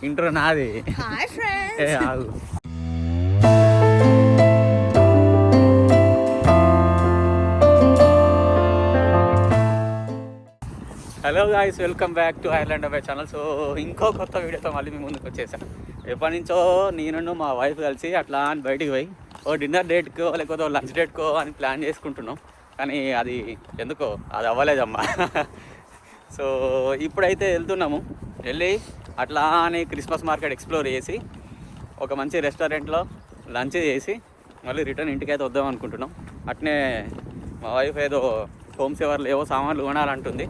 Intro నాది. Hi friends. ఏ ఆగు. Hello guys, welcome back to Ireland అబ్బాయి ఛానల్. సో ఇంకో కొత్త వీడియోతో మళ్ళీ మీ ముందుకు వచ్చేసాను. ఎప్పటి నుంచో నేను మా వైఫ్ కలిసి అట్లా అని బయటికి పోయి ఓ డిన్నర్ డేట్కో లేకపోతే లంచ్ డేట్కో అని ప్లాన్ చేసుకుంటున్నాం. కానీ అది ఎందుకో అది అవ్వలేదమ్మా. సో ఇప్పుడైతే వెళ్తున్నాము. వెళ్ళి అట్లా అని క్రిస్మస్ మార్కెట్ ఎక్స్ప్లోర్ చేసి ఒక మంచి రెస్టారెంట్లో లంచ్ చేసి మళ్ళీ రిటర్న్ ఇంటికైతే వద్దాం అనుకుంటున్నాం. అట్నే మా వైఫ్ ఏదో హోమ్ సేవర్లు ఏవో సామాన్లు కొనాలంటుంది.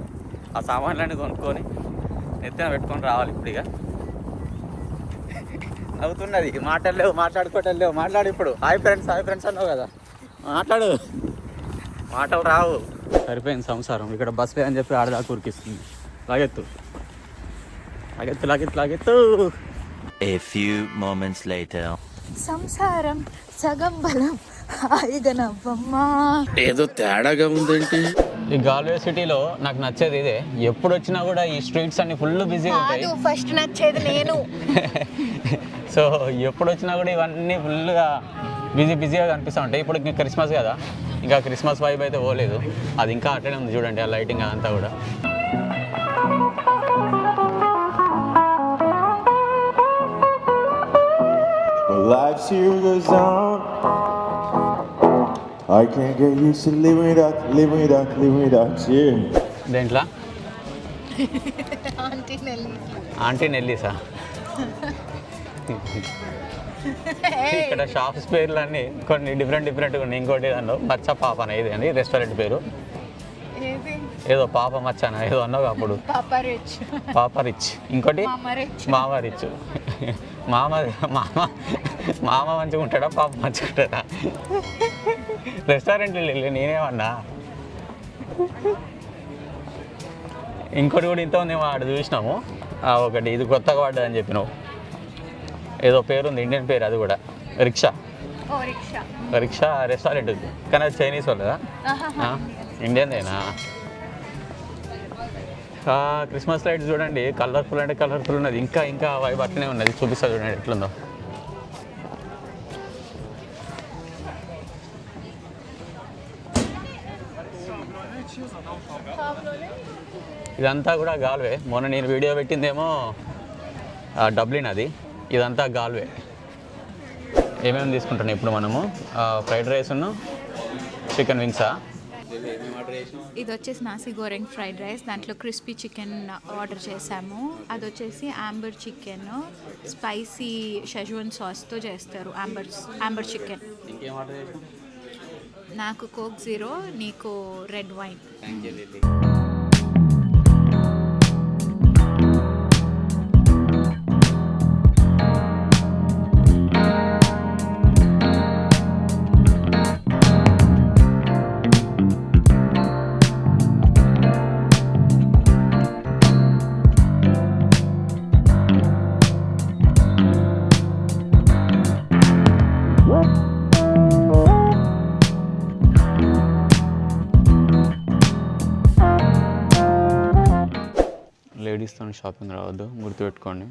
ఆ సామాన్లన్నీ కొనుక్కొని ఎత్తున పెట్టుకొని రావాలి. ఇప్పుడు ఇక అవుతున్నది, మాట్లాడలేవు, మాట్లాడుకోవటం మాట్లాడు. ఇప్పుడు హాయ్ ఫ్రెండ్స్ అన్నావు కదా, మాట్లాడు. మాటలు రావు. సరిపోయింది సంసారం. ఇక్కడ బస్ లే అని చెప్పి ఆడదాకా ఉరికిస్తుంది. లాగెత్తు లాగెత్తు లాగెత్తు లాగెత్తు. A few moments later. సంసారం సగం బలం హాయిగా నవ్వమ్మా. ఏదో తేడాగా ఉందేంటి? ఈ గాల్వే సిటీలో నాకు నచ్చేది ఇదే. ఎప్పుడు వచ్చినా కూడా ఈ స్ట్రీట్స్ అన్ని ఫుల్ బిజీగా ఉంటాయి. ఫస్ట్ నచ్చేది నేను. సో ఎప్పుడు వచ్చినా కూడా ఇవన్నీ ఫుల్గా బిజీగా కనిపిస్తూ ఉంటాయి. ఇప్పుడు ఇంకా క్రిస్మస్ కదా, ఇంకా క్రిస్మస్ వైబ్ అయితే పోలేదు. అది ఇంకా అట్లనే ఉంది చూడండి, ఆ లైటింగ్ అదంతా కూడా. Life's here goes on. I can't get used to living without you. దేంట్లో ఆంటీ నెల్లీసా? ఇక్కడ షాప్స్ పేర్లు అన్నీ కొన్ని డిఫరెంట్గా ఉన్నాయి. ఇంకోటి దానిలో మచ్చ పాప అనేది అని రెస్టారెంట్ పేరు. ఏదో పాప మచ్చన ఏదో అన్నావు అప్పుడు. పాప రిచ్. ఇంకోటి మామ రిచ్. మామ మంచిగా ఉంటాడా, పాప మంచిగా ఉంటాడా? రెస్టారెంట్లో వెళ్ళి నేనేమన్నా. ఇంకోటి కూడా ఇంత ఉంది వాడు చూసినాము. ఒకటి ఇది కొత్తగా పడ్డదని చెప్పినావు, ఏదో పేరు ఉంది, ఇండియన్ పేరు. అది కూడా రిక్షా రెస్టారెంట్ ఉంది. కానీ అది చైనీస్ వాళ్ళదా? ఇండియన్దేనా? క్రిస్మస్ లైట్స్ చూడండి, కలర్ఫుల్ అంటే కలర్ఫుల్ ఉన్నది. ఇంకా వైబ్ అట్లనే ఉన్నది. చూపిస్తా చూడండి ఎట్లుందో. ఇదంతా కూడా గాల్వే. మొన్న నేను వీడియో పెట్టిందేమో డబ్లిన్, అది. ఇదంతా గాల్వే. ఏమేమి తీసుకుంటున్నాం ఇప్పుడు మనము? ఫ్రైడ్ రైస్ను చికెన్ వింగ్సా. ఇది వచ్చేసి నాసి గోరెంగ్ ఫ్రైడ్ రైస్, దాంట్లో క్రిస్పీ చికెన్ ఆర్డర్ చేసాము. అది వచ్చేసి ఆంబర్ చికెన్ స్పైసీ షెజ్వాన్ సాస్తో చేస్తారు. Amber chicken. ఇంకేం ఆర్డర్ చేసాం? నాకు కోక్ 0, నీకు రెడ్ వైన్. లేడీస్తో షాపింగ్ రావద్దు, గుర్తుపెట్టుకోండి.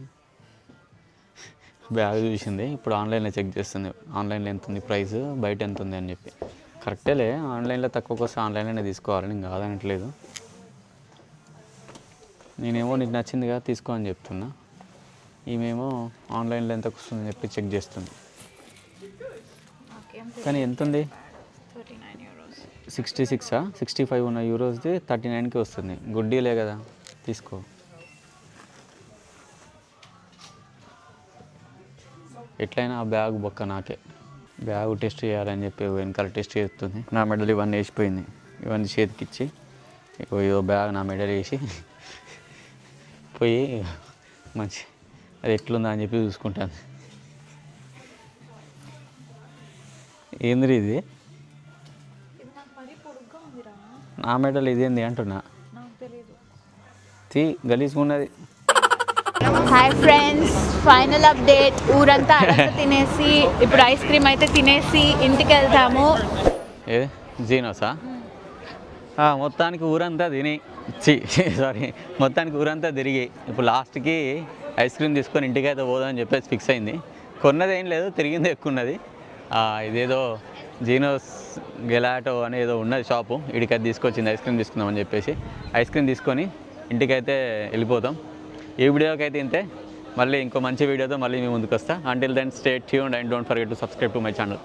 బ్యాగ్ చూసింది, ఇప్పుడు ఆన్లైన్లో చెక్ చేస్తుంది. ఆన్లైన్లో ఎంత ఉంది ప్రైస్, బయట ఎంత ఉంది అని చెప్పి. కరెక్టేలే, ఆన్లైన్లో తక్కువకి వస్తే ఆన్లైన్లోనే తీసుకోవాలని నేను కాదనట్లేదు. నేనేమో నీకు నచ్చిందిగా తీసుకో అని చెప్తున్నా. ఈమెమో ఆన్లైన్లో ఎంతకు వస్తుందని చెప్పి చెక్ చేస్తుంది. కానీ ఎంత ఉంది? 66 65 ఉన్న యూరోస్ది 39కి వస్తుంది. గుడ్ డీలే కదా, తీసుకో. ఎట్లయినా ఆ బ్యాగ్ బొక్క నాకే. బ్యాగ్ టెస్ట్ చేయాలని చెప్పి వెనకాల టెస్ట్ చేస్తుంది. నా మెడల్ ఇవన్నీ వేసిపోయింది. ఇవన్నీ చేతికిచ్చి ఏదో బ్యాగ్ నా మెడల్ వేసి పోయి మంచి అది ఎట్లుందా అని చెప్పి చూసుకుంటాను. ఏంది ఇది? నా మెడల్ ఇదేంది అంటున్నా. గలీజ్గా ఉన్నది. Hi friends, final update. ఊరంతా తినేసి ఇప్పుడు ఐస్ క్రీమ్ అయితే తినేసి ఇంటికి వెళ్తాము. ఏ జీనోసా? మొత్తానికి ఊరంతా తిని సారీ మొత్తానికి ఊరంతా తిరిగి ఇప్పుడు లాస్ట్కి ఐస్ క్రీమ్ తీసుకొని ఇంటికి అయితే పోదామని చెప్పేసి ఫిక్స్ అయింది. కొన్నది ఏం లేదు, తిరిగింది ఎక్కువ ఉన్నది. ఇదేదో జీనోస్ గెలాటో అని ఏదో ఉన్నది షాపు, ఇడికి అది తీసుకొచ్చింది ఐస్ క్రీమ్ తీసుకుందామని చెప్పేసి. ఐస్ క్రీమ్ తీసుకొని ఇంటికైతే వెళ్ళిపోతాం. ఈ వీడియోకి అయితే ఇంతే. మళ్ళీ ఇంకో మంచి వీడియోతో మళ్ళీ మీ ముందుకు వస్తా. Until then stay tuned and don't forget to subscribe to my channel.